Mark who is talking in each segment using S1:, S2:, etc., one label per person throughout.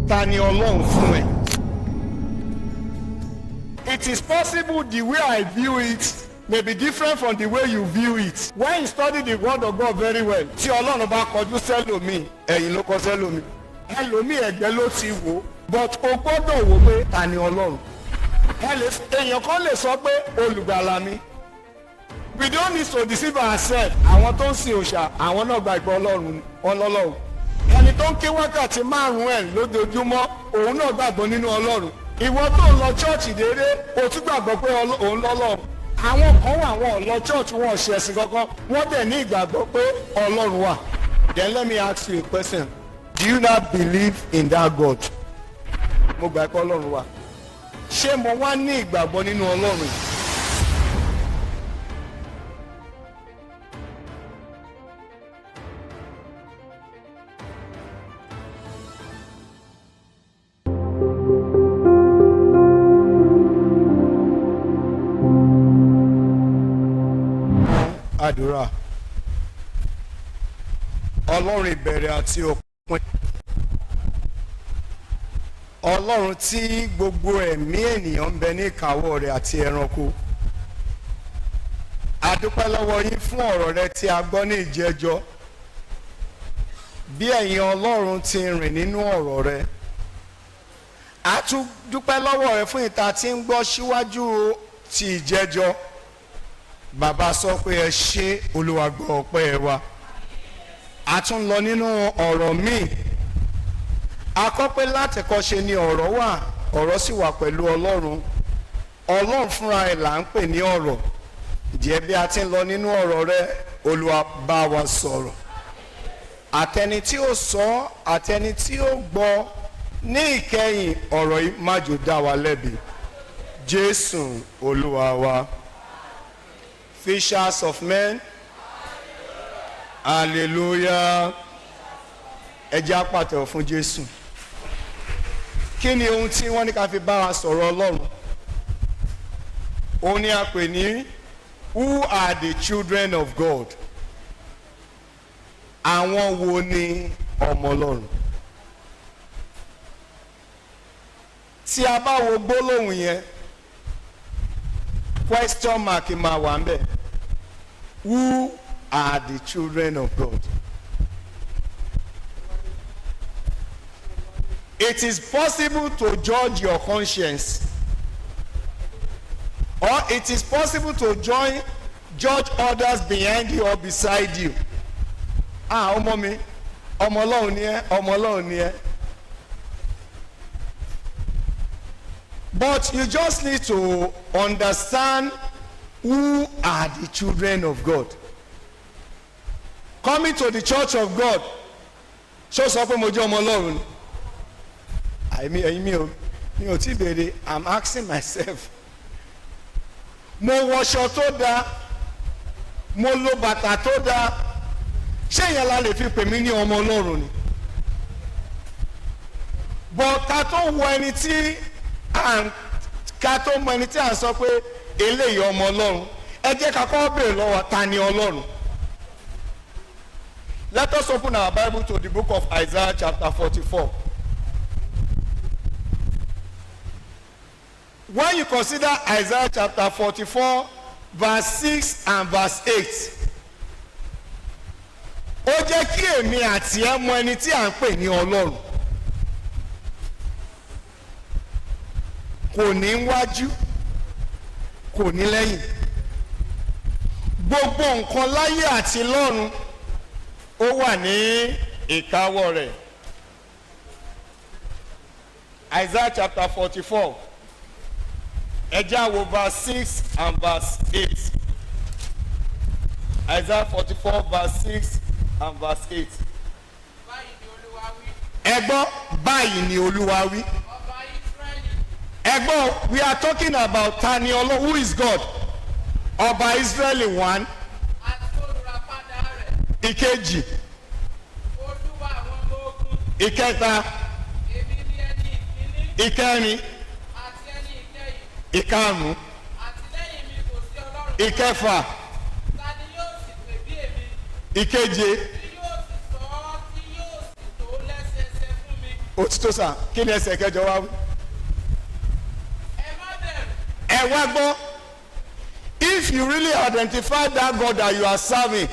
S1: ta ni Ọlọ́run fún ẹ. It is possible the way I view it may be different from the way you view it. When you study the word of God very well, tí Ọlọ́run bá kọjú sẹ́lòmíì, ẹ̀yìn ló kọ sẹ́lòmíì. Ẹlòmíì ẹ̀gbẹ́ ló ti wò, but o gbọ́dọ̀ wò pé ta ni Ọlọ́run. Èèyàn kan lè sọ pé olùgbàlà mi. We don't need to deceive ourselves. Àwọn tó ń sin òòṣà, àwọn náà gba ìgbọ́ Ọlọ́run ọlọ́lọ́run. Ẹni tó ń ké wákàtí 5 ẹ̀ lójoojúmọ́, òun náà gbàgbọ́ nínú Ọlọ́run. Ìwọ tó ń lọ chọ́ọ̀chì déédé, o tún gbàgbọ́ pé òun lọ́lọ́run. Àwọn kan wà wọn lọ chọ́ọ̀chì wọn ṣe ẹ̀sìn kankan, wọ́n dẹ̀ ní ìgbàgbọ́ pé Ọlọ́run wà. Then let me ask you a question. Do you not believe in that God? Mo gbà pé Ọlọ́run wà. Ṣé mo wá ní ìgbàgbọ́ nínú Ọlọ́run? Àdúrà. Ọlọ́run ìbẹ̀rẹ̀ àti òpin. Ọlọ́run tí gbogbo ẹ̀mí ènìyàn ń bẹ ní ìkáwọ́ rẹ̀ àti ẹranko. A dúpẹ́ lọ́wọ́ yín fún ọ̀rọ̀ rẹ tí a gbọ́ ní ìjẹ́jọ́. Bí ẹ̀yin Ọlọ́run ti rìn nínú ọ̀rọ̀ rẹ. A tún dúpẹ́ lọ́wọ́ rẹ fún ìta tí ń gbọ́ síwájú ti ìjẹ́jọ́. Bàbá sọ pé ẹ ṣé, Olúwa gbọ́ ọpẹ́ wa. A tún lọ nínú ọ̀rọ̀ míì. A kọ́ pé láti kọ́ ṣe ni ọ̀rọ̀ wà, ọ̀rọ̀ sì wà pẹ̀lú Ọlọ́run. Ọlọ́run fúnra ẹ̀ là ń pè ní ọ̀rọ̀. Ǹjẹ́ bí a ti ń lọ nínú ọ̀rọ̀ rẹ, Olúwa bá wa sọ̀rọ̀. Àtẹni tí ó sọ, àtẹni tí ó gbọ́, ní ìkẹyìn ọ̀rọ̀ yìí má jò dá wa lẹ́bi. Jésù Olúwa wa. Fishers of men. Hallelujah. Ẹ jẹ́ á pàtẹ́wọ́ fún Jésù. Kí ni ohun tí wọ́n ní ká fi bá wa sọ̀rọ̀ Ọlọ́run? Òun ni a pè ní who are the children of God? Àwọn wo ni ọmọ Ọlọ́run? Tí a bá wo gbólóhùn yẹn, question mark máa wà ńbẹ̀. Who are the children of God? It is possible to judge your conscience, or it is possible to judge others behind you or beside you. Ọmọ mi, ọmọ Ọlọ́run ni ẹ́, ọmọ Ọlọ́run ni ẹ́. But you just need to understand who are the children of God. Coming to the church of God, ṣó sọ pé mo jẹ́ ọmọ Ọlọ́run ni? Mi ò tí béèrè. I'm asking myself. Mo wọṣọ tó dáa, mo lo bàtà tó dáa, ṣé ìyẹn la lè fi pè mí ní ọmọ Ọlọ́run ni? But ká tó mọ ẹni tí à ń sọ pé eléyìí ọmọ Ọlọ́run, ẹ jẹ́ ká kọ́ béèrè lọ́wọ́ ta ni Ọlọ́run. Let us open our Bible to the book of Isaiah chapter 44. When you consider Isaiah chapter 44, verse 6 and verse 8, ó jẹ́ kí èmi àti ẹ mọ ẹni tí à ń pè ní Ọlọ́run. Kò ní wájú, kò ní lẹ́yìn. Gbogbo nǹkan láyé àti lọ́run ó wà ní ìkáwọ́ rẹ̀. Isaiah chapter 44. Ẹ já wo verse 6 and verse 8. Isaiah 44 verse 6 and verse 8. Ẹ gbọ́, báyìí ni Olúwa wí. Ẹ gbọ́, we are talking about Tani Ọlọ́run, who is God? Ọba Israeli 1. Ìkejì. Ìkẹta. Ìkẹrin. Ìkarùn-ún. Ìkẹfà. Ìkeje. òtítọ́ sà kí ni ẹsẹ̀ kẹjọ wá wí. ẹ wá gbọ́, if you really identify that God that you are serving,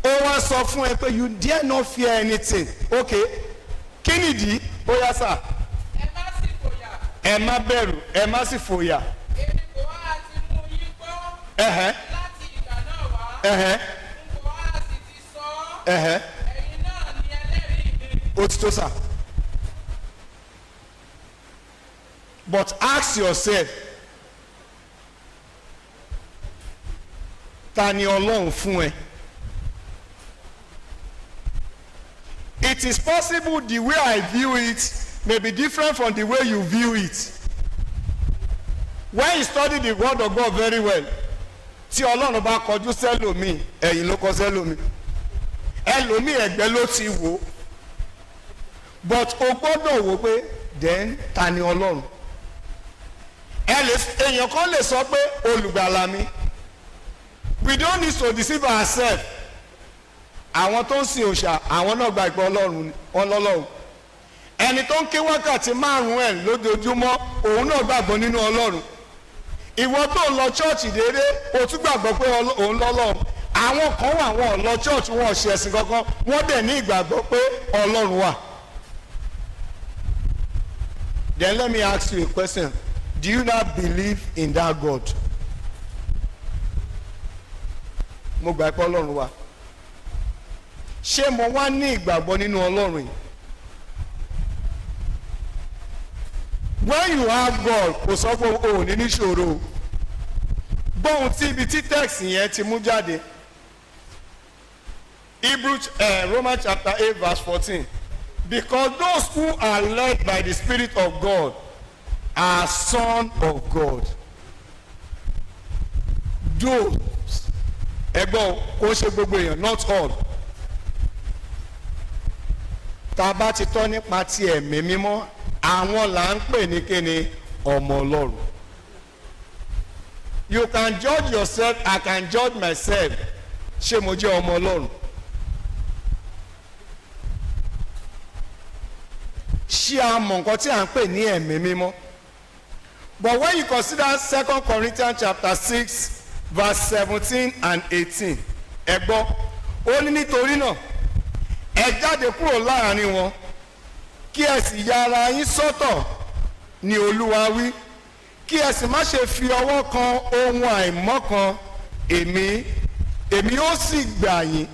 S1: ó wá sọ fún ẹ pé you dare not fear anything. Okay, kí nìdí? Ó yá sà.
S2: ẹ má sì fòyà.
S1: ẹ má bẹ̀rù, ẹ má sì fòyà.
S2: èmi kò wá àti mú yín gbọ́. láti ìgbà náà wá. n kò wá àti ti sọ ọ́. ẹ̀yin náà ni ẹlẹ́rìí mi.
S1: Òtítọ́ sà. But ask yourself, ta ni Ọlọ́run fún ẹ? It is possible the way I view it may be different from the way you view it. When you study the word of God very well, tí Ọlọ́run bá kọjú sẹ́lòmíì, ẹ̀yìn ló kọ sẹ́lòmíì. Ẹlòmíì ẹ̀gbẹ́ ló ti wò. But o gbọ́dọ̀ wò pé then ta ni Ọlọ́run? Èèyàn kan lè sọ pé olùgbàlà mi. We don't need to deceive ourselves. Àwọn tó ń sin òòṣà àwọn náà gba ìgbọ́ Ọlọ́run ọlọ́lọ́run. Ẹni tó ń ké wákàtí 5 ẹ̀ lójoojúmọ́ òun náà gbàgbọ́ nínú Ọlọ́run. Ìwọ tó ń lọ chọ́ọ̀chì déédé o tún gbàgbọ́ pé òun lọ́lọ́run. Àwọn kan wà wọn ò lọ chọ́ọ̀chì wọn ò ṣe ẹ̀sìn kankan wọ́n dẹ̀ ní ìgbàgbọ́ pé Ọlọ́run wà. Then let me ask you a question. Do you not believe in that God? Mo gbà pé Ọlọ́run wà. Ṣé mo wá ní ìgbàgbọ́ nínú Ọlọ́run yìí? When you have God, kò sọ pé o ò ní níṣòro. Gbóhùn tí ibi tí text yẹn ti mú jáde. Romans chapter 8 verse 14. Because those who are led by the Spirit of God are sons of God. Those, ẹgbọ́n kò ṣe gbogbo èèyàn, not all. Tá a bá ti tọ́ nípa ti ẹ̀mí mímọ́, àwọn là ń pè ní kíni ọmọ Ọlọ́run. You can judge yourself, I can judge myself. Ṣé mo jẹ́ ọmọ Ọlọ́run? Ṣé a mọ̀ nǹkan tí à ń pè ní ẹ̀mí mímọ́? But when you consider 2 Corinthians chapter 6 verse 17 and 18, ẹ gbọ́, ó ní nítorí náà ẹ jáde kúrò láàrin wọn kí ẹ sì ya ara yín sọ́tọ̀ ní Olúwa wí, kí ẹ sì má ṣe fi ọwọ́ kan ohun àìmọ́ kan, èmi ó sì gbà yín.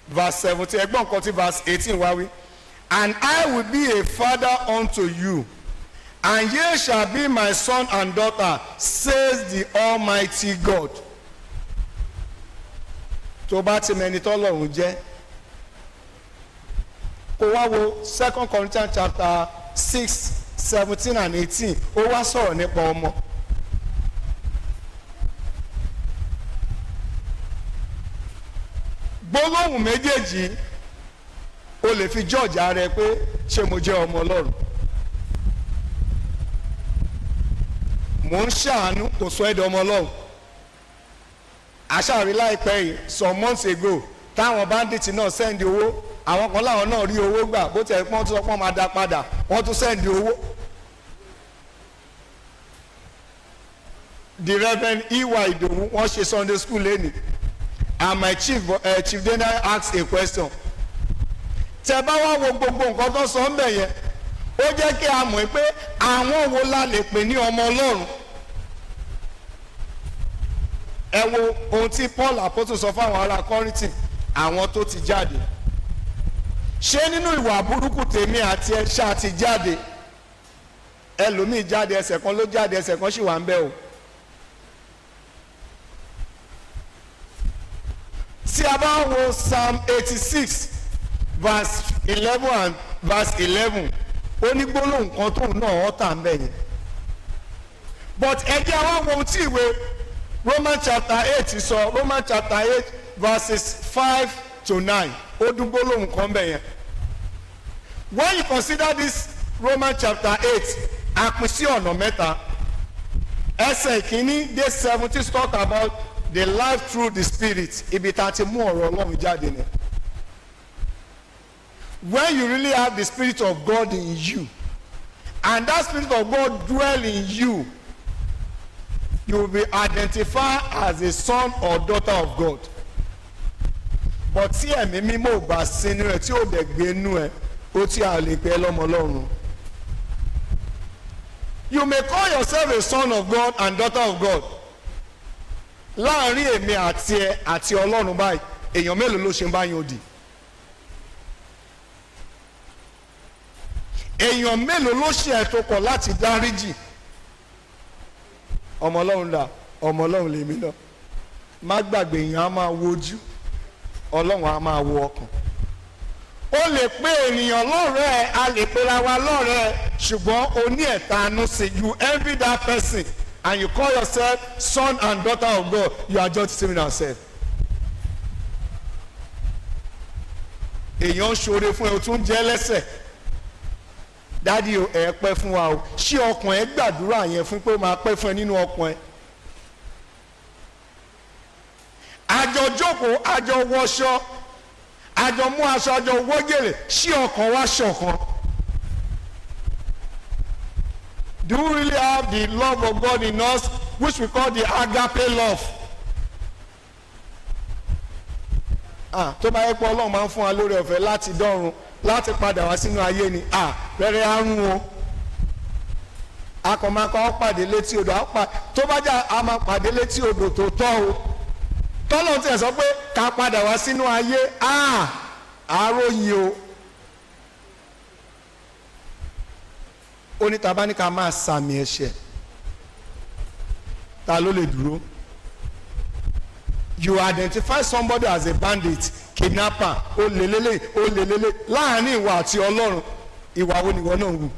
S1: Verse 17, ẹ gbọ́ nǹkan tí verse 18 wá wí. And I will be a father unto you, and ye shall be my son and daughter, says the Almighty God. Tó bá ti mẹni tọ́lọ́run jẹ́, kó wá wo 2 Corinthians chapter 6, 17 and 18, ó wá sọ̀rọ̀ nípa ọmọ. Gbólóhùn méjèèjì o lè fi judge ara ẹ pé ṣé mo jẹ́ ọmọ Ọlọ́run. Mo ń ṣàánú kò sọ ẹ́ di ọmọ Ọlọ́run. Àṣàrí láìpẹ́ yìí some months ago táwọn bandits náà send owó, àwọn kan láwọn náà rí owó gbà bó tẹ̀ pọ́n tó sọ pọ́n máa dá padà wọ́n tún send owó. The Reverend Iwa Idowu wọ́n ṣe Sunday school lẹ́nìí and my chief Daniel asked a question. Tẹ́ bá wá wo gbogbo nǹkan tó sọ ń bẹ̀ yẹn ó jẹ́ kí a mọ̀ pé àwọn wo la lè pè ní ọmọ Ọlọ́run. Ẹ wo ohun tí Paul apostol sọ fáwọn ará Kọ́ríńtì, àwọn tó ti jáde. Ṣé nínú ìwà burúkú tèmi àti ẹ ṣáà ti jáde? Ẹlòmíì jáde ẹsẹ̀ kan ló jáde ẹsẹ̀ kan sì wà ń bẹ̀ o. Tí a bá wo Psalm 86 verse 11 and verse 11, ó ní gbólóhùn kan tóun náà ọ̀tá ń bẹ̀ yẹn. But ẹ jẹ́ àwọn ohun tí ìwé Romans chapter 8 sọ, Romans chapter 8 verses 5 to 9, ó dún gbólóhùn kan bẹ̀ yẹn. When you consider this Romans chapter 8, a pín sí ọ̀nà mẹ́ta. Ẹsẹ̀ ìkíní dé 17 talk about the life through the Spirit. Ibi tá a ti mú ọ̀rọ̀ Ọlọ́run jáde ni. when you really have the Spirit of God in you, and that Spirit of God dwell in you, you will be identified as a son or daughter of God. But tí ẹ̀mí mímọ́ ò bá sí nínú ẹ tí ò dẹ̀ gbé nínú ẹ, ó tí a lè pè ẹ́ lọ́mọ Ọlọ́run. You may call yourself a son of God and daughter of God. Láàárín èmi àti ẹ àti Ọlọ́run báyìí, èèyàn mélòó ló ṣe ń bá yín òdì? Èèyàn mélòó ló ṣe ẹ̀ tó kọ̀ láti dáríjì? Ọmọ Ọlọ́run dà, ọmọ Ọlọ́run lèmi náà. Má gbàgbé èèyàn á máa wojú, Ọlọ́run á máa wo ọkàn. O lè pé ènìyàn lọ́rẹ̀ẹ́, a lè pera wa lọ́rẹ̀ẹ́, ṣùgbọ́n o ní ẹ̀tanú sí. You envy that person and you call yourself son and daughter of God. You are just deceiving yourself. Èèyàn ń ṣoore fún ẹ, o tún jẹ́ lẹ́sẹ̀. Dádì ẹ pẹ́ fún wa o. Ṣé ọkàn ẹ gbàdúrà yẹn fún pé ó máa pẹ́ fún ẹ nínú ọkàn ẹ? Àjọ jókòó, àjọ wọṣọ, àjọ mú aṣọ, àjọ wọ́gẹ̀lẹ̀, ṣí ọkàn wa ṣọ̀kan. Do we really have the love of God in us, which we call the agape love? Tó bá yẹ pé Ọlọ́run máa ń fún wa lórí ọ̀fẹ́ láti dọ́run, láti padà wá sínú ayé ni, rẹ́rẹ́ àrùn o. Akọ̀mọ̀kọ̀ ó pàdé létí odò, tó bá jà á máa pàdé létí odò tó tọ́ o. Tọ́lọ́ tí ẹ̀ sọ pé ká padà wá sínú ayé, àròyìn o. Ó ní tàbá ní ká máa sàmì ẹ̀ṣẹ̀, ta ló lè dúró? You identify somebody as a bandit, kidnapper, olèlélè, láàrin ìwà àti Ọlọ́run, ìwà wo ni ìwọ náà ń wù?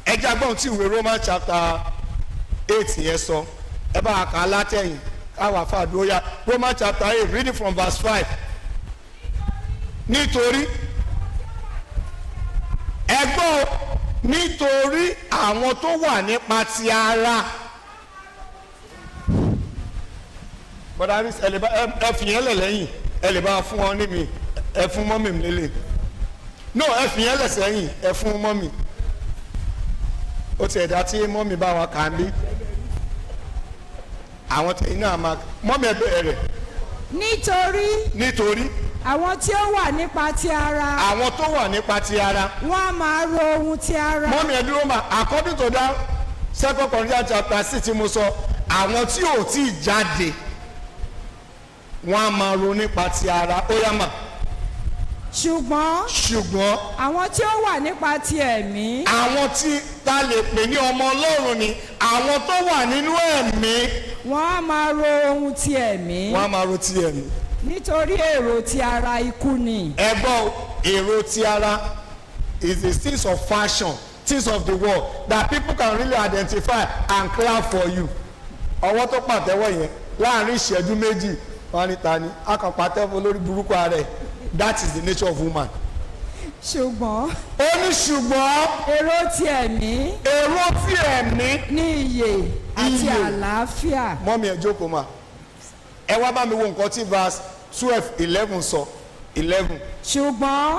S1: Ẹ jẹ́ agbọ́n tí ìwé Romans chapter 8 yẹn sọ, ẹ bá a kà á látẹ̀yìn káwá fàdúrà. Romans chapter 8, reading from verse 5. Nítorí ẹgbọ́n, nítorí àwọn tó wà nípa ti ara. Bọ́dà ẹ fi yẹn lẹ̀ lẹ́yìn, ẹ lè bá fún wọn ní mi, ẹ fún mọ́mì mi lélẹ̀. No, ẹ fi yẹn lẹ̀ sẹ́yìn, ẹ fún mọ́mì. Ó ti ẹ̀dá tí mọ́mì bá wa kà á bí. Àwọn tẹ̀yìn náà máa mọ́mì ẹ bẹ̀rẹ̀. Nítorí
S3: àwọn tí ó wà nípa ti ara.
S1: Àwọn tó wà nípa ti ara.
S3: Wọ́n á máa ro ohun ti ara.
S1: Mọ́mì ẹ dúró mà, according to that 2 Corinthians chapter 6 tí mo sọ, àwọn tí ò tí ì jáde wọ́n á máa ro nípa ti ara. Ó yá mà.
S3: Ṣùgbọ́n àwọn tí ó wà nípa ti ẹ̀mí.
S1: Àwọn tí ta lè pè ní ọmọ Ọlọ́run ni àwọn tó wà nínú ẹ̀mí.
S3: Wọ́n á máa ro ohun ti ẹ̀mí.
S1: Wọ́n á máa ro ti ẹ̀mí.
S3: Nítorí èrò ti ara ikú ni.
S1: Ẹgbọ́n, èrò ti ara is the things of fashion, things of the world that people can really identify and clap for you. Ọwọ́ tó pàtẹ́wọ́ yẹn láàrin ìṣẹ́jú méjì wọ́n ní ta ni a kàn pàtẹ́wọ́ lórí burúkú ara ẹ̀. That is the nature of woman.
S3: Ṣùgbọ́n.
S1: Ó ní ṣùgbọ́n.
S3: Èrò ti ẹ̀mí.
S1: Èrò ti ẹ̀mí.
S3: Ní iyè àti àlàáfíà.
S1: Mọ́mí ẹ jókòó mà. Ẹ wá bá mi wo nǹkan tí verse 12:11 sọ. 11. Ṣùgbọ́n.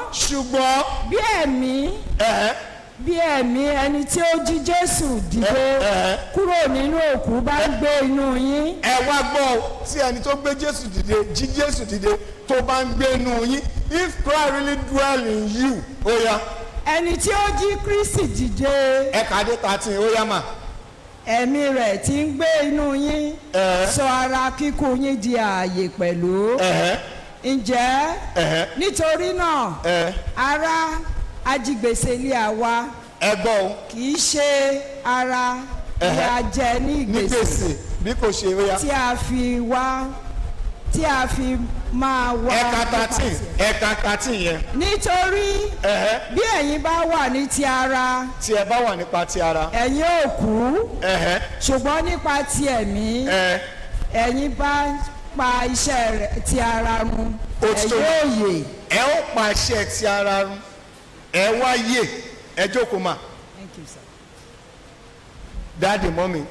S3: Bí ẹ̀mí ẹni tí ó jí Jésù dìde kúrò nínú òkú bá ń gbé inú yín.
S1: Ẹ wá gbọ́ tí ẹni tó gbé Jésù dìde, jí Jésù dìde tó bá ń gbé inú yín. If Christ really dwell in you, ó yá.
S3: Ẹni tí ó jí Kristi dìde.
S1: Ẹ kà dé 13, ó yá mà.
S3: Ẹ̀mí rẹ̀ tí ń gbé inú yín sọ ara kíkú yín di ààyè pẹ̀lú. Ǹjẹ́ nítorí náà ara ajigbèsè ilé àwa.
S1: Ẹgbọ́n.
S3: Kì í ṣe ara tí a jẹ ní ìgbèsè
S1: bí kò ṣe wíyá.
S3: Tí a fi máa wá.
S1: Ẹ̀ka 13 yẹn.
S3: Nítorí bí ẹ̀yin bá wà ní ti ara.
S1: Tí ẹ bá wà nípa ti ara.
S3: Ẹ̀yin ò kú. Ṣùgbọ́n nípa ti ẹ̀mí. Ẹ̀yin bá pa iṣẹ́ rẹ̀ ti ara run. Ẹ̀yin ò yè.
S1: Ẹ ó pa iṣẹ́ ti ara run. Ẹ wá yè. Ẹ jókòó mà.
S3: Thank you, sir.
S1: Dáàdì mọ́mì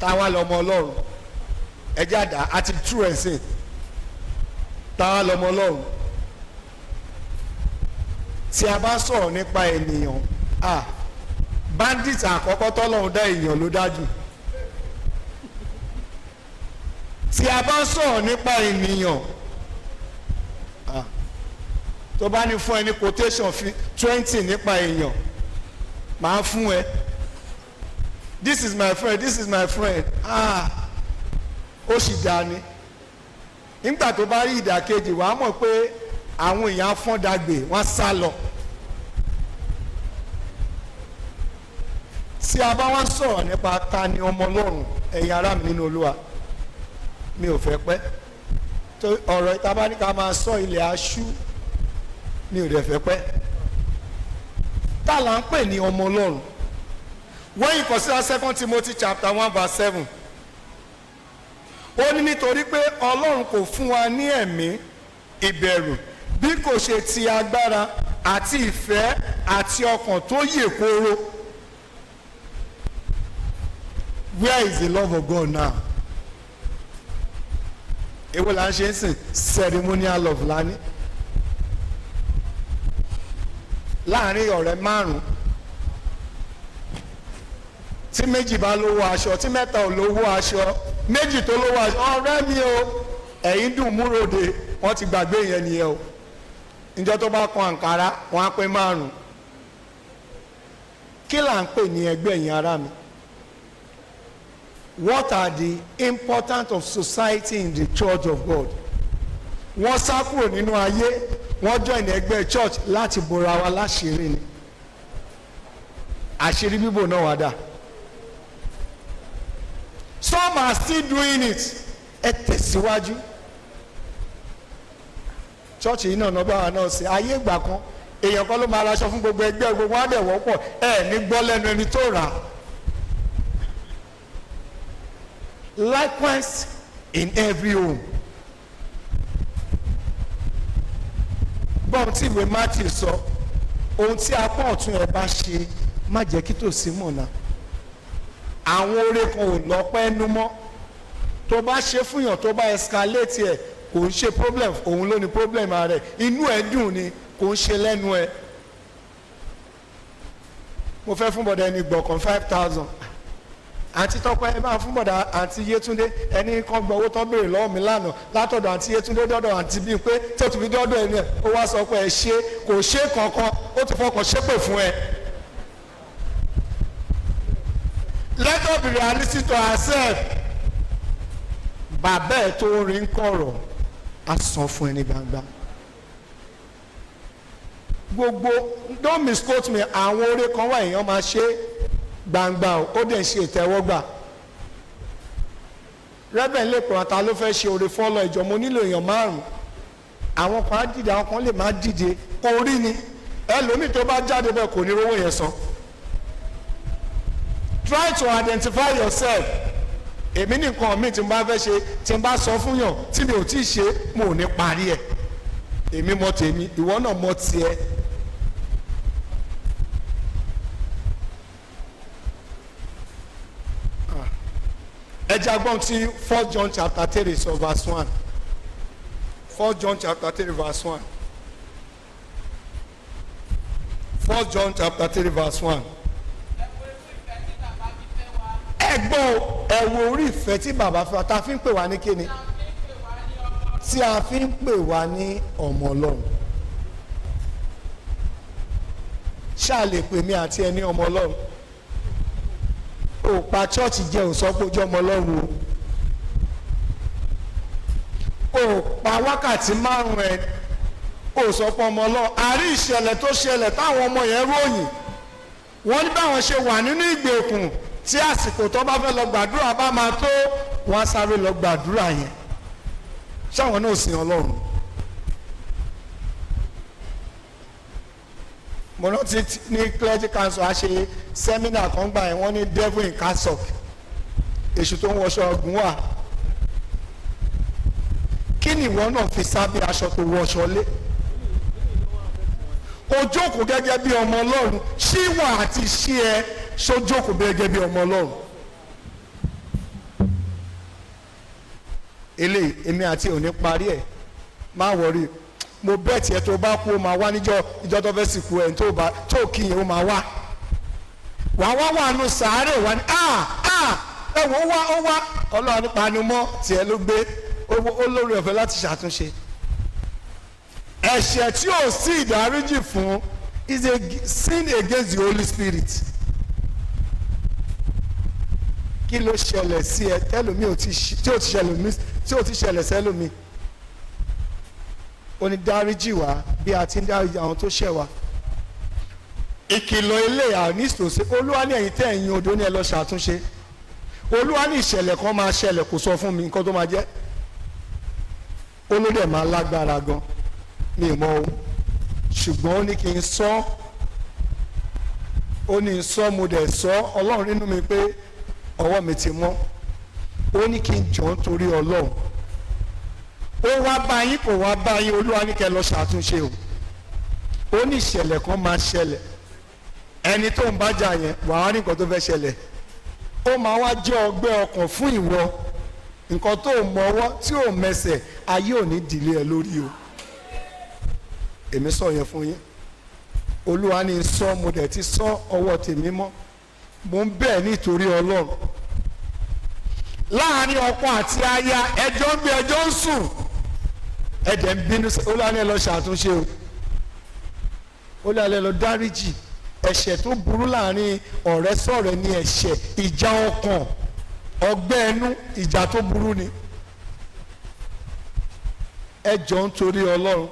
S1: táwa lọ́mọ Ọlọ́run ẹ jáde àti true ẹ̀ sìn tá a lọ́mọ Ọlọ́run. Tí a bá sọ̀rọ̀ nípa ènìyàn, bandit àkọ́kọ́ tọ́lọ́run dá èèyàn ló dájú. Tí a bá sọ̀rọ̀ nípa ènìyàn, tó bá ní fún ẹ ní quotation 20 nípa èèyàn, màá fún ẹ. This is my friend, this is my friend. Ó sì dá ni. Nígbà tó bá rí ìdàkejì, wàá mọ̀ pé àwọn èèyàn afọ́ndàgbè wọ́n sá lọ. Tí a bá wá sọ̀rọ̀ nípa ta ni ọmọ Ọlọ́run, ẹ̀yin ará mi nínú Olúwa, mi ò fẹ́ pẹ́. Ọ̀rọ̀ ìta bá ní ká máa sọ ilẹ̀ aṣú, mi ò dẹ̀ fẹ́ pẹ́. Ta là ń pè ní ọmọ Ọlọ́run? When you consider 2 Timothy chapter 1 verse 7, ó ní nítorí pé Ọlọ́run kò fún wa ní ẹ̀mí ìbẹ̀rù bí kò ṣe ti agbára àti ìfẹ́ àti ọkàn tó yè kooro. Where is the love of God now? Èwo là ń ṣe ń sìn ceremonial love lání. Láàárín ọ̀rẹ́ márùn-ún, tí méjì bá lówó aṣọ, tí mẹ́ta ò lówó aṣọ, méjì tó lówó aṣọ, ọ̀rẹ́ mi o, ẹ̀yin dùn múròde, wọ́n ti gbàgbé yẹn nìyẹn o. Níjọ́ tó bá kan àǹkárá, wọ́n á pé márùn-ún. Kí là ń pè ní ẹgbẹ́ yín ará mi? What are the importance of society in the church of God? Wọ́n sá kúrò nínú ayé, wọ́n join ẹgbẹ́ church láti bora wa láṣìírí ni. Àṣírí bíbò náà wà dà. Some are still doing it. Ẹ tẹ̀síwájú. Church yìí náà nọ́bà wa náà sí ayé ìgbà kan. Èèyàn kan ló máa raṣọ fún gbogbo ẹgbẹ́, gbogbo wọn á dẹ̀ wọ́pọ̀. Ẹ ní gbọ́ lẹ́nu ẹni tó rà. Likewise in every home. Bọ́n tí ìwé Matthew sọ, ohun tí apá ọ̀tún ẹ bá ṣe má jẹ́ kí tòsí mọ̀nà. Àwọn oore kan ò lọ́pẹ́ nú mọ́. Tó bá ṣe fúnyàn tó bá escalate ẹ̀, kò ń ṣe problem, òun ló ní problem rẹ̀. Inú ẹ̀ dùn ni, kò ń ṣe lẹ́nu ẹ̀. Mo fẹ́ fún bọ̀dá ẹni gbọ̀kan 5,000. Àǹtí Tọ́pẹ́ ẹ máa fún bọ̀dá àǹtí Yétúndé ẹni kan gbọ́ owó tó béèrè lọ́wọ́ mi lánàá látọ̀dọ̀ àǹtí Yétúndé dọ́dọ̀ àǹtí bíi pé tí o ti fi dọ́dọ̀ ẹni ẹ̀ ó wá sọ pé ẹ ṣe kò ṣe kankan ó ti fọkàn ṣépè fún ẹ. Let us be realistic to ourselves. Bàbá ẹ̀ tó rí ń kọ̀rọ̀ á san fún ẹ ní gbangba. Gbogbo don't misquote me, àwọn oore kan wà èèyàn máa ṣe gbangba ó dẹ̀ ṣe ìtẹ́wọ́gbà. Rẹ́bẹ̀n lè pọ̀ ta ló fẹ́ ṣe oore fọ́lọ́ ìjọ, mo nílò èèyàn márùn-ún. Àwọn kan á dìde, àwọn kan lè má dìde, orí ni. Ẹlòmíì tó bá jáde bẹ́ẹ̀ kò ní rówó yẹn san. Try to identify yourself. Èmi nìkan mi tí n bá fẹ́ ṣe, tí n bá sọ fún yàn tí mi ò tí ì ṣe, mo ò ní parí ẹ̀. Èmi mọ tèmi, ìwọ náà mọ tiẹ̀. Ẹ jẹ́ agbọ́n tí 1 John chapter 3 so verse 1. 1 John chapter 3 verse 1. 1 John chapter 3 verse 1. Ẹ̀gbọ́n ẹ̀wọ̀ orí ìfẹ́ tí bàbá fẹ́ wa tá a fi ń pè wá ní kíni? Tí a fi ń pè wá ní ọmọ Ọlọ́run. Ṣáà lè pè mí àti ẹni ọmọ Ọlọ́run. Ó pa chọ́ọ̀chì jẹ́ òsọ́pọ̀jọ́ ọmọ Ọlọ́run o. Ó pa wákàtí márùn-ún ẹ òsọ́pọ̀ ọmọ Ọlọ́run. Àrí ìṣẹ̀lẹ̀ tó ṣẹlẹ̀ táwọn ọmọ yẹn ròyìn. Wọ́n ní báwọn ṣe wà nínú ìgbèkùn tí àsìkò tó bá fẹ́ lọ gbàdúrà bá máa tó, wọ́n á sáré lọ gbàdúrà yẹn. Ṣáwọn náà sìn Ọlọ́run. Mo rántí ní clergy council a ṣe seminar kan gbà yẹn wọ́n ní devil in cassock, èṣù tó ń wọṣọ ọgùn wà. Kí ni ìwọ náà fi sábẹ́ aṣọ tó wọṣọ lé? O jókòó gẹ́gẹ́ bí ọmọ Ọlọ́run, ṣíwà àti ṣí ẹ ṣó jókòó gẹ́gẹ́ bí ọmọ Ọlọ́run. Eléyìí èmi àti òní parí ẹ̀, má wọrí mo bẹ́ẹ̀ tiẹ̀ tó bá kú ó máa wá níjọ́ ìjọ tó fẹ́ sìnkú ẹ̀ tó kíyìn ó máa wá wà nù sàárè wà ní ẹ̀wọ̀n ó wá ọlọ́run nípa ni mọ́ tiẹ̀ ló gbé olórí ọ̀fẹ́ láti ṣàtúnṣe. ẹ̀ṣẹ̀ tí ò sí ìdáríjì fún is a sin against the Holy Spirit. kí ló ṣẹlẹ̀ sí ẹ tẹ́lómi tí ò ti ṣẹlẹ̀ sẹ́lómi. ó ní dáríjì wá bí a ti ń dáríjì àwọn tó ṣẹ̀ wá. ìkìlọ̀ ilé àníṣòsí olúwa ní ẹ̀yin tẹ́ ẹ̀yin odò ní ẹ lọ ṣàtúnṣe. olúwa ní ìṣẹ̀lẹ̀ kan máa ṣẹlẹ̀ kò sọ fún mi nǹkan tó máa jẹ́. olódẹ̀ máa lágbára gan mi mọ̀ o ṣùgbọ́n ó ní kí n sọ ó ní sọ mo dẹ̀ sọ ọlọ́run nínú mi pé ọwọ́ mi ti mọ́ ó ní kí n jọ nítorí ọlọ́run ó wá bá yín kò wá bá yín olúwa ní kẹ́ lọ ṣàtúnṣe o ó ní ìṣẹ̀lẹ̀ kan máa ṣẹlẹ̀ ẹni tó ń bájà yẹn wàá rí nǹkan tó fẹ́ ṣẹlẹ̀ ó máa wá jẹ́ ọgbẹ́ ọkàn fún ìwọ nǹkan tó mọwọ́ tí ò mẹsẹ̀ ayé ò ní dìlé ẹ lórí o èmi sọ yẹn fún yín olúwa ní sọ mo dẹ̀ ti sọ ọwọ́ tèmi mọ́ mo ń bẹ̀ nítorí ọlọ́run láàrin ọkọ àti aya ẹjọ́ ń gbé ẹjọ́ ń sùn ẹ̀dẹ̀ ń bínú olúwa ní ẹ lọ ṣàtúnṣe o olúwa ní ẹ lọ dáríjì ẹ̀ṣẹ̀ tó burú láàrin ọ̀rẹ́ sọ̀rẹ́ ní ẹ̀ṣẹ̀ ìjà ọkàn ọgbẹ́ ẹnu ìjà tó burú ni ẹjọ́ ń torí ọlọ́run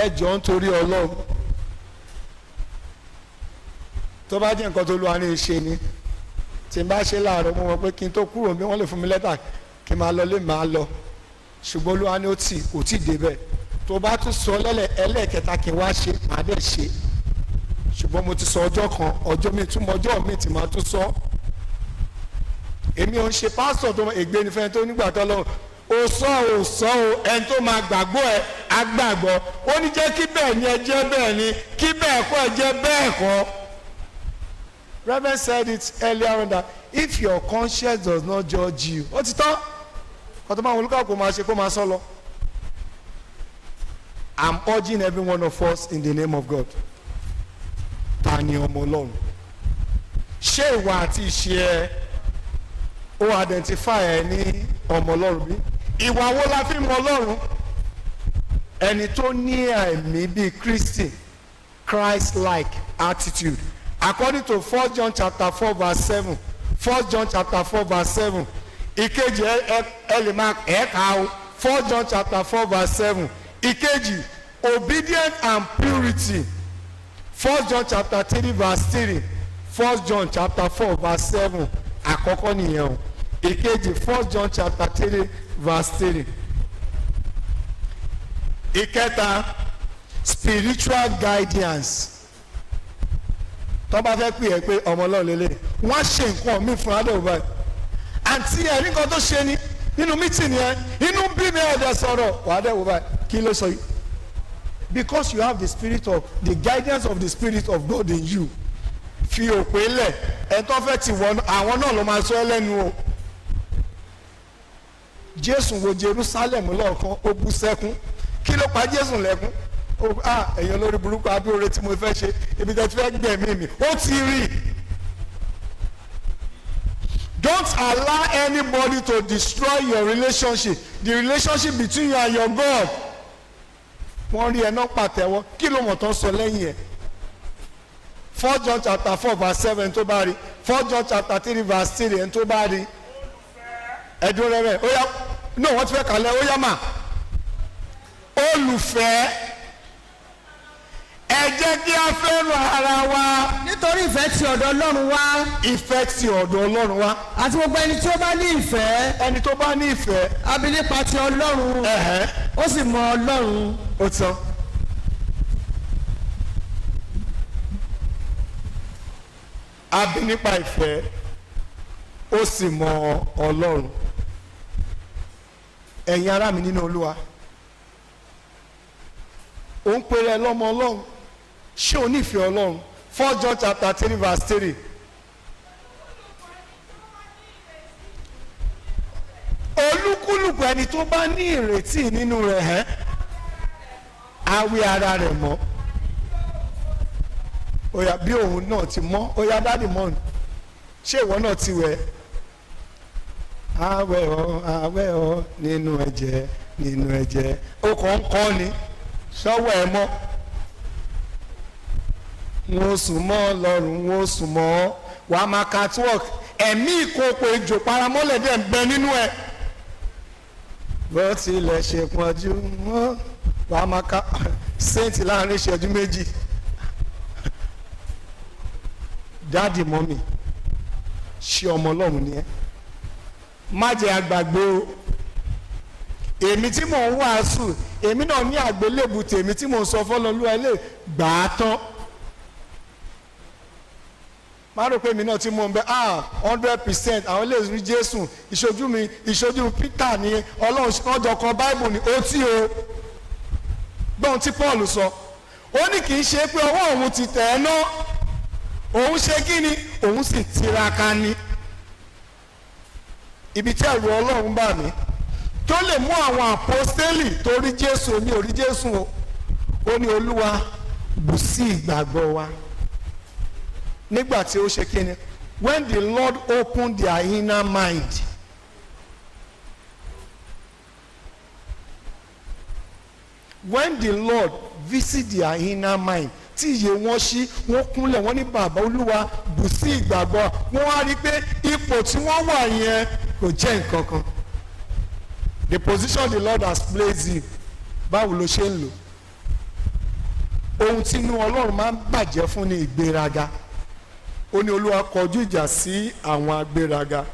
S1: ẹjọ́ ń torí ọlọ́run tó bá jẹ́ nǹkan tó lù wá ní ṣe ni tí n bá ṣe láàárọ̀ mo mọ̀ pé kí n tó kúrò bí wọ́n lè fún mi lẹ́tà kí n máa lọ lé máa lọ ṣùgbọ́n olúwa ni kò tí ì débẹ̀ tó bá tún sọ ẹlẹ́ẹ̀kẹta kí n wá ṣe màá dẹ̀ ṣe ṣùgbọ́n mo ti sọ ọjọ́ kan ọjọ́ mi tún ọjọ́ mi ti máa tún sọ èmi ò ń ṣe pásítọ̀ tó ègbé ni fẹ́ni tó nígbà tó lọ ó sọ ẹni tó máa gbàgbọ́ ẹ á gbàgbọ́ ó ní jẹ́ kí bẹ́ẹ̀ ni ẹ jẹ́ bẹ́ẹ̀ ni kí bẹ́ẹ̀ kọ́ ẹ jẹ́ bẹ́ẹ̀ kọ́. Reverend said it earlier on that if your conscience does not judge you ó ti tán kọ́tọ́ máa wọlé káàkó máa ṣe kó máa sọ lọ. I'm urging every one of us in the name of God. Ta ni ọmọ Ọlọ́run? Ṣé ìwà àti ìṣe ẹ ó identify ẹ ní ọmọ Ọlọ́run bí? Ìwà wo la fi mọ Ọlọ́run? Ẹni tó ní ẹ̀mí bíi Kristi, Christ-like attitude. According to 1 John chapter 4 verse 7, 1 John chapter 4 verse 7, ìkejì ẹ lè máa ẹ̀ka o, 1 John chapter 4 verse 7, ìkejì obedience and purity, 1 John chapter 3 verse 3, 1 John chapter 4 verse 7, àkọ́kọ́ nìyẹn o, ìkejì 1 John chapter 3 verse 3. Ìkẹta spiritual guidance. Tó bá fẹ́ pè é pé ọmọ Ọlọ́run lélẹ̀ wọ́n á ṣe nǹkan míì fún adé òbá àǹtí ẹ̀ nǹkan tó ṣe ni nínú mítìnì ẹ̀ inú bí mi ẹ̀dẹ̀ sọ̀rọ̀ wà á dẹ̀ òbá kí ló sọ yìí because you have the guidance of the spirit of God in you fi òpè lẹ̀ ẹ̀ tó fẹ́ ti wọ́n àwọn náà ló máa sọ ẹ́ lẹ́nu o Jésù wo Jerusalem lọ́ọ̀kan ó bú sẹ́kún kí ló pa Jésù lẹ́kún ẹ̀yin olórí burúkú abíore tí mo fẹ́ ṣe ibi tẹ́ ti fẹ́ gbẹ̀mí mi ó ti rí. Don't allow anybody to destroy your relationship, the relationship between you and your God. Wọ́n rí ẹ náà pàtẹ́wọ́ kí ló mọ̀ tán sọ lẹ́yìn ẹ̀. 1 John chapter 4 verse 7 tó bá rí 1 John chapter 3 verse 3 tó bá rí ẹ̀dùn rẹ̀ rẹ̀ ó yá no wọ́n ti fẹ́ kàlẹ́ ó yá mà olùfẹ́ ẹ jẹ́ kí a fẹ́ràn ara wa.
S3: nítorí ìfẹ́ ti ọ̀dọ̀ Ọlọ́run wá.
S1: ìfẹ́ ti ọ̀dọ̀ Ọlọ́run wá.
S3: àti gbogbo ẹni tí ó bá ní ìfẹ́.
S1: ẹni tó bá ní ìfẹ́.
S3: a bí nípa ti Ọlọ́run. ó sì mọ Ọlọ́run.
S1: ó tán. a bí nípa ìfẹ́ ó sì mọ Ọlọ́run. ẹ̀yin ará mi nínú Olúwa ó ń pèrè ẹ lọ́mọ Ọlọ́run ṣé o nífẹ̀ẹ́ Ọlọ́run 1 John chapter 3 verse 3. olúkúlùkù gbogbo ẹni tó bá ní ìrètí nínú rẹ̀ á wẹ ara rẹ̀ mọ́. Ó yá bí òun náà ti mọ́, ó yá dáàdì mọ́ ni, ṣé ìwọ náà ti wẹ̀? Àwẹ̀ ọ́ nínú ẹ̀jẹ̀ ó kàn ń kọ́ ni sọ́wọ́ ẹ mọ́. Wọ́n sùn mọ́ lọ́rùn, wọ́n sùn mọ́ wàá máa catwalk, ẹ̀mí ìkókò ejò paramọ́lẹ̀ dẹ̀ ń bẹ nínú ẹ̀. Bó tilẹ̀ ṣe pọ̀jù wọ́n wàá máa ka saint láàrin ìṣẹ́jú méjì. Dáàdì mọ́mì ṣé ọmọ Ọlọ́run ni ẹ́? Má jẹ́ àgbàgbé o, èmi tí mò ń wàásù, èmi náà ní àgbélébù tèmi tí mò ń sọ fọ́lọ́lúwa ilé gbà á tán. Má rò pé èmi náà tí mò ń bẹ 100% àwọn lè rí Jésù, ìṣojú Peter ni Ọlọ́run ọjọ́ kan Bible ni ó tí o gbọ́n tí Paul sọ, ó ní kì í ṣe pé ọwọ́ òun ti tẹ̀ ẹ́ ná, òun ṣe kí ni, òun sì tiraka ni. Ibi tí ẹ̀rù Ọlọ́run bà mí tó lè mú àwọn àpọ́stélì tó rí Jésù ní orí Jésù o, ó ní Olúwa bù sí ìgbàgbọ́ wa. Nígbà tí ó ṣe kí ni, when the Lord opened their inner mind, when the Lord visit their inner mind, tí iye wọn ṣí, wọn kúnlẹ̀, wọn ní bàbá Olúwa bù sí ìgbàgbọ́, wọn á rí i pé ipò tí wọ́n wà yẹn kò jẹ́ nǹkan kan. The position the Lord has placed you, báwo ló ṣe ń lò? Ohun tí inú Ọlọ́run máa ń bàjẹ́ fún ni ìgbéraga. Ó ní Olúwa kọjú ìjà sí àwọn agbéraga.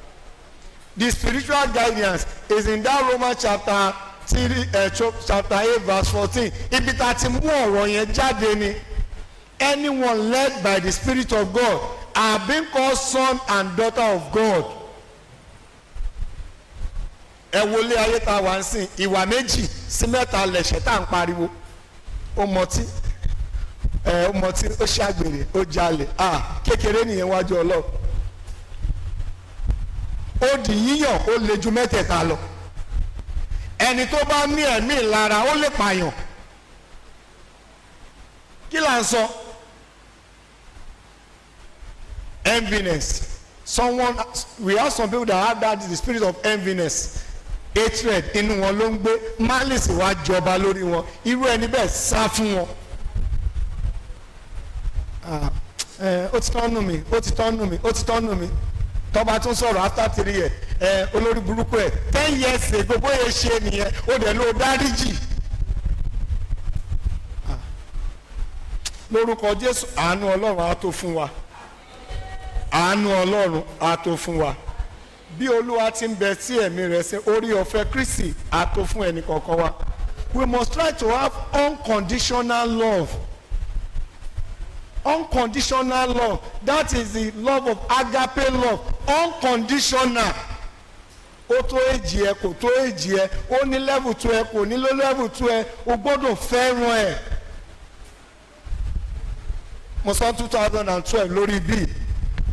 S1: The spiritual guidance is in that Romans chapter 8 verse 14. Ibi tá a ti mú ọ̀rọ̀ yẹn jáde ni. Anyone led by the Spirit of God are being called son and daughter of God. Ẹ wọlé ayé tá a wá ń sìn, ìwà méjì sí mẹ́ta lẹ̀ṣẹ̀ tá à ń pariwo. Ó mọtí, ó mọtí, ó ṣàgbèrè, ó jalè, kékeré nìyẹn wájú Ọlọ́run. Ó di yíyàn, ó le ju mẹ́tẹ̀ẹ̀ta lọ. Ẹni tó bá ní ẹ̀mí ìlara ó lè pààyàn. Kí là ń sọ? Enviness. We have some people that have that, the spirit of enviness, hatred, inú wọn ló ń gbé, malice wá jọba lórí wọn, irú ẹni bẹ́ẹ̀ sá fún wọn. Ó ti tọ́nu mi, ó ti tọ́nu mi, ó ti tọ́nu mi. Tọ́ba tún sọ̀rọ̀ after 3 years, olórí burúkú ẹ̀ 10 years ago bóyá ṣe nìyẹn, ó dẹ̀ ló dáríjì. Lórúkọ Jésù, àánú Ọlọ́run á tó fún wa. Àánú Ọlọ́run á tó fún wa. Bí Olúwa ti ń bẹ sí ẹ̀mí rẹ̀ ṣe, orí ọ̀fẹ́ Kristi á tó fún ẹnì kọ̀ọ̀kan wa. We must try to have unconditional love. Unconditional love. That is the love of agape love. Unconditional. Ó tó èjì ẹ, kò tó èjì ẹ, ó ní level tó ẹ, kò ní level tó ẹ, o gbọ́dọ̀ fẹ́ràn ẹ. Mo sọ 2012 lórí bíi,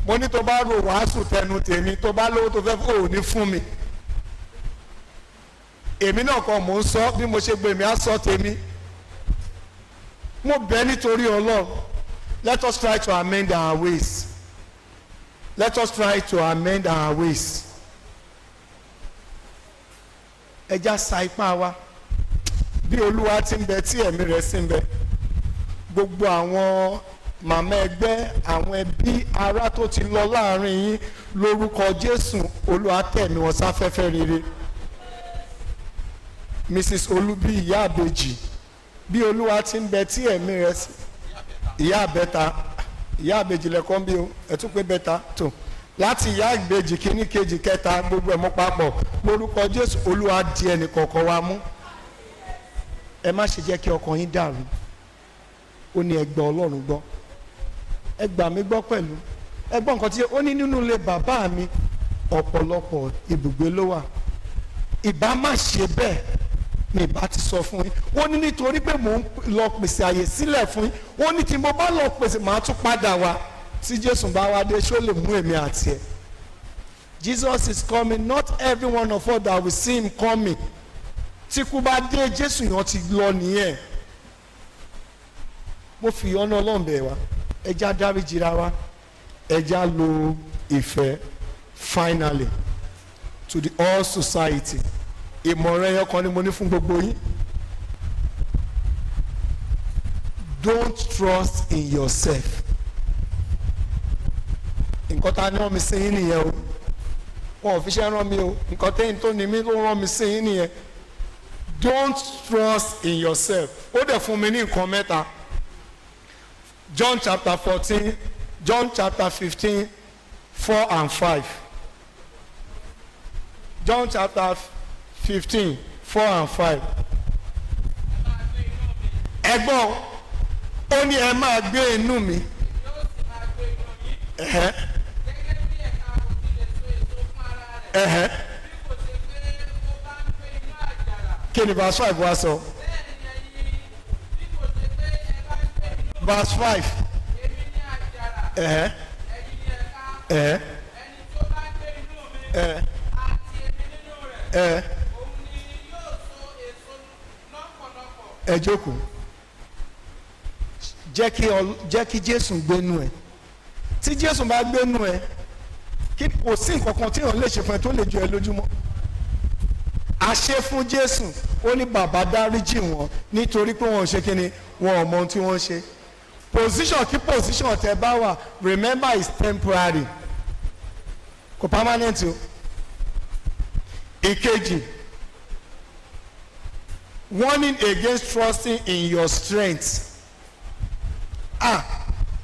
S1: mo ní tó bá ro wàásù tẹnu tèmi, tó bá lówó tó fẹ́ fún òní fún mi. Èmi náà kọ́ mò ń sọ bí mo ṣe gbé mi á sọ tèmi. Mo bẹ̀ nítorí Ọlọ́run. Let us try to amend our ways. Let us try to amend our ways. Ẹ já sa ipá wa. Bí Olúwa ti ń bẹ tí ẹ̀mí rẹ̀ sì ń bẹ. Gbogbo àwọn màmá ẹgbẹ́, àwọn ẹbí, ará tó ti lọ láàrin yín, lórúkọ Jésù, Olúwa tẹ̀mí wọn sáfẹ́fẹ́ rere. Mrs. Olúbí ìyá àbèjì, bí Olúwa ti ń bẹ tí ẹ̀mí rẹ̀ sì. Ìyá àbẹ́ta, ìyá àbèjì lẹ́kọ́ ń bí o, ẹ tún pé bẹ́ta tó. Láti ìyá ìbejì kìíní kejì kẹta gbogbo ẹ̀mú papọ̀, lórúkọ Jésù, Olúwa di ẹnì kọ̀ọ̀kan wa mú. Ẹ má ṣe jẹ́ kí ọkàn yín dàrú. Ó ní ẹ gbà Ọlọ́run gbọ́. Ẹ gbà mí gbọ́ pẹ̀lú. Ẹ gbọ́ nǹkan tí ó ní nínú ilé bàbá mi ọ̀pọ̀lọpọ̀ ibùgbé ló wà. Ìbá má ṣe bẹ́ẹ̀ mi ìbá ti sọ fún yín. Ó ní nítorí pé mò ń lọ pèsè àyè sílẹ̀ fún yín. Ó ní tí mo bá lọ pèsè màá tún padà wá. Tí Jésù bá wá dé, ṣó lè mú èmi àti ẹ̀. Jesus is coming. Not every one of us that will see him coming. Tí kú bá dé, Jésù yẹn ti lọ nìyẹn. Mo fi ọ̀nà Ọlọ́run bẹ̀ wá. Ẹ já dáríjì ra wa. Ẹ já lo ìfẹ́ finally to the all society. Ìmọ̀ràn ẹyọ kan ni mo ní fún gbogbo yín. Don't trust in yourself. Nǹkan tá a ní rán mi sí yín nìyẹn o. Wọn ò fi ṣe rán mi o. Nǹkan tẹ́yìn tó ní mi ló rán mi sí yín nìyẹn. Don't trust in yourself. Ó dẹ̀ fún mi ní nǹkan mẹ́ta. John chapter 14, John chapter 15, 4 and 5. John chapter 15, 4 and 5. Ẹ̀gbọ́n, ó ní ẹ máa gbé inú mi. Kí ni verse 5 wá sọ? Verse 5. Ẹ jókòó. Jẹ́ kí Jésù gbénú ẹ. Tí Jésù bá gbénú ẹ, kò sí nǹkan kan tí èèyàn lè ṣe fún ẹ tó lè jọ ẹ lójúmọ́. A ṣe fún Jésù, ó ní bàbá dáríjì wọn nítorí pé wọn ò ṣe kíni, wọn ò mọ ohun tí wọ́n ṣe. Position kí position tẹ bá wà, remember is temporary, kò permanent o. Ìkejì, warning against trusting in your strength.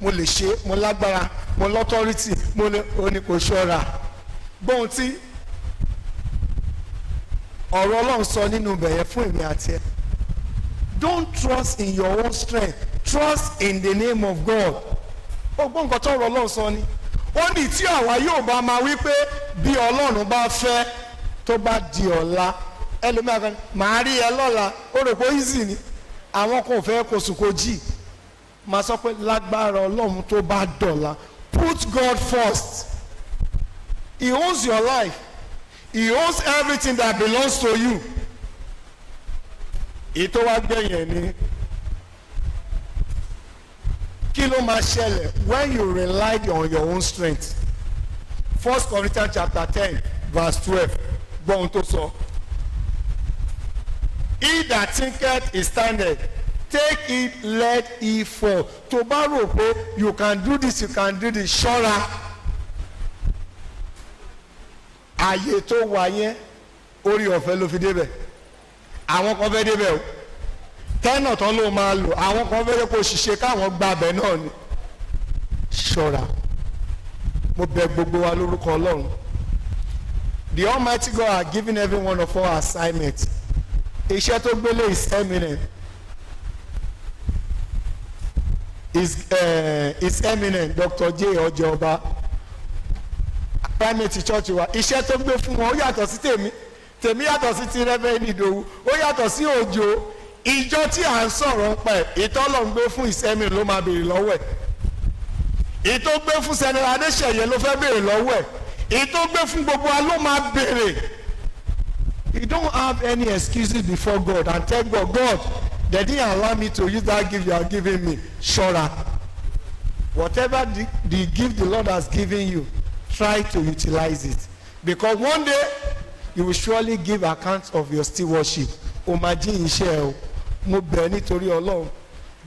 S1: Mo lè ṣe, mo lágbára, mo l'authority, mo lè oní kò ṣọ́ra. Gbọ́n tí ọ̀rọ̀ Ọlọ́run sọ nínú bẹ̀yẹ fún èmi àti ẹ. Don't trust in your own strength. Trust in the name of God. Ó gbọ́ nǹkan tó ọ̀rọ̀ Ọlọ́run sọ ni. Ó ní tí àwa yóò bá máa wí pé bí Ọlọ́run bá fẹ́ tó bá di ọ̀la. Ẹlòmíràn kan màá rí ẹ lọ́la. Ó rò pé easy ni. Àwọn kan ò fẹ́ kó sùn kó jì. Màá sọ pé lágbára Ọlọ́run tó bá dọ̀la. Put God first. He owns your life. He owns everything that belongs to you. Ètò wa gbẹ̀yìn ni kí ló máa ṣẹlẹ̀ when you rely on your own strength. 1 Corinthians chapter 10 verse 12 gbọ́ ohun tó sọ. He that thinketh he standeth, take it let he fall. Tó bá rò pé you can do this, you can do this, ṣọ́ra. Ààyè tó wà yẹn orí ọ̀fẹ́ ló fi débẹ̀. Àwọn kan fẹ́ débẹ̀ o. Tẹ́nà tán ló máa lò. Àwọn kan fẹ́ kó ṣiṣẹ́ káwọn gba abẹ náà ni. Ṣọ́ra. Mo bẹ̀ gbogbo wa lórúkọ Ọlọ́run. The Almighty God has given every one of our assignment. Iṣẹ́ tó gbélé is eminent. Is eminent. Dr. J. Ọjọ́ba. Primate church wa. Iṣẹ́ tó gbé fún wọn ó yàtọ̀ sí tèmi. Tèmi yàtọ̀ sí ti Rẹ́fẹ̀rẹ́ndì Ìdòwú. Ó yàtọ̀ sí Òjò. Ìjọ tí à ń sọ̀rọ̀ ń pẹ̀ ìtọ́lọ̀ ń gbé fún ìsẹ́mi ló máa béèrè lọ́wọ́ ẹ̀. Ìtó gbé fún Sẹ́nẹ̀rì Adéṣẹ̀yẹ ló fẹ́ béèrè lọ́wọ́ ẹ̀. Ìtó gbé fún gbogbo wa ló máa béèrè. You don't have any excuses before God and tell God, God, they didn't allow me to use that gift you are giving me. Ṣọ́ra. Whatever the gift the Lord has given you, try to utilize it. Because one day you will surely give account of your stewardship. O máa jí iṣẹ́ o. Mo bẹ̀ nítorí Ọlọ́run.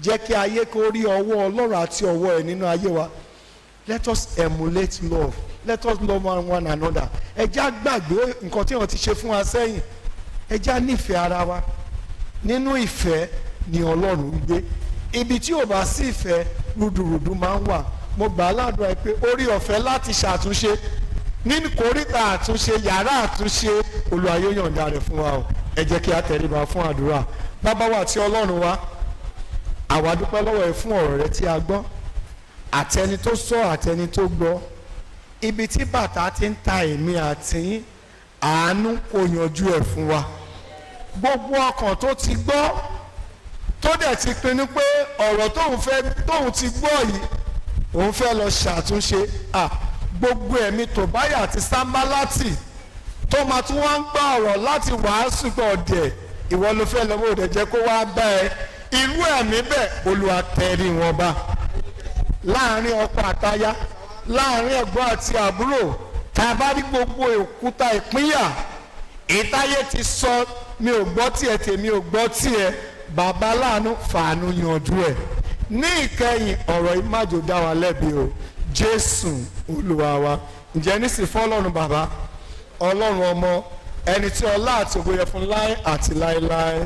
S1: Jẹ́ kí ayé kó rí ọwọ́ Ọlọ́run àti ọwọ́ ẹ̀ nínú ayé wa. Let us emulate love. Let us love one another. Ẹ já gbàgbé nǹkan tí wọ́n ti ṣe fún wa sẹ́yìn. Ẹ já nífẹ̀ẹ́ ara wa. Nínú ìfẹ́ ni Ọlọ́run gbé. Ibi tí ò bá sí ìfẹ́ rúdurùdu máa ń wà. Mo gbà á ládùúrà pé orí ọ̀fẹ́ láti ṣàtúnṣe. Nínú kòríta àtúnṣe, yàrá àtúnṣe, Olúwa yóò yọ̀ǹda rẹ̀ fún wa o. Ẹ jẹ́ kí a tẹríba fún àdúrà. Bàbá wa àti Ọlọ́run wa, àwa dúpẹ́ lọ́wọ́ ẹ fún ọ̀rọ̀ rẹ tí a gbọ́. Àtẹni tó sọ àtẹni tó gbọ́. Ibi tí bàtà ti ń ta èmi àti àánú kò yanjú ẹ̀ fún wa. Gbogbo ọkàn tó ti gbọ́ tó dẹ̀ ti pinnu pé ọ̀rọ̀ tóun ti gbọ́ yìí òun fẹ́ lọ ṣàtúnṣe. gbogbo ẹ̀mí tòbáyà àti sámbálátì tó máa tún wá ń gbọ́ ọ̀rọ̀ láti wàásù gbọ̀dẹ̀ ìwọ ló fẹ́ lọ́wọ́ òde jẹ́ kó wá bá ẹ irú ẹ̀mí bẹ́ẹ̀ Olúwa tẹrí wọn bá láàrin ọkọ àtaya láàrin ẹ̀gbọ́n àti àbúrò tá a bá rí gbogbo òkúta ìpínyà ìtayé ti sọ mi ò gbọ́ tiẹ̀ tèmi ò gbọ́ tiẹ̀ bàbá láàánú fàánú yanjú ẹ̀ ní ìkẹyìn ọ̀rọ̀ ìmájò dá wa lẹ́bi o Jésù Olúwa wa ǹjẹ́ nísìnyí fún Ọlọ́run bàbá Ọlọ́run ọmọ ẹni tí ọlá àti ògo yẹ fún láé àti láéláé.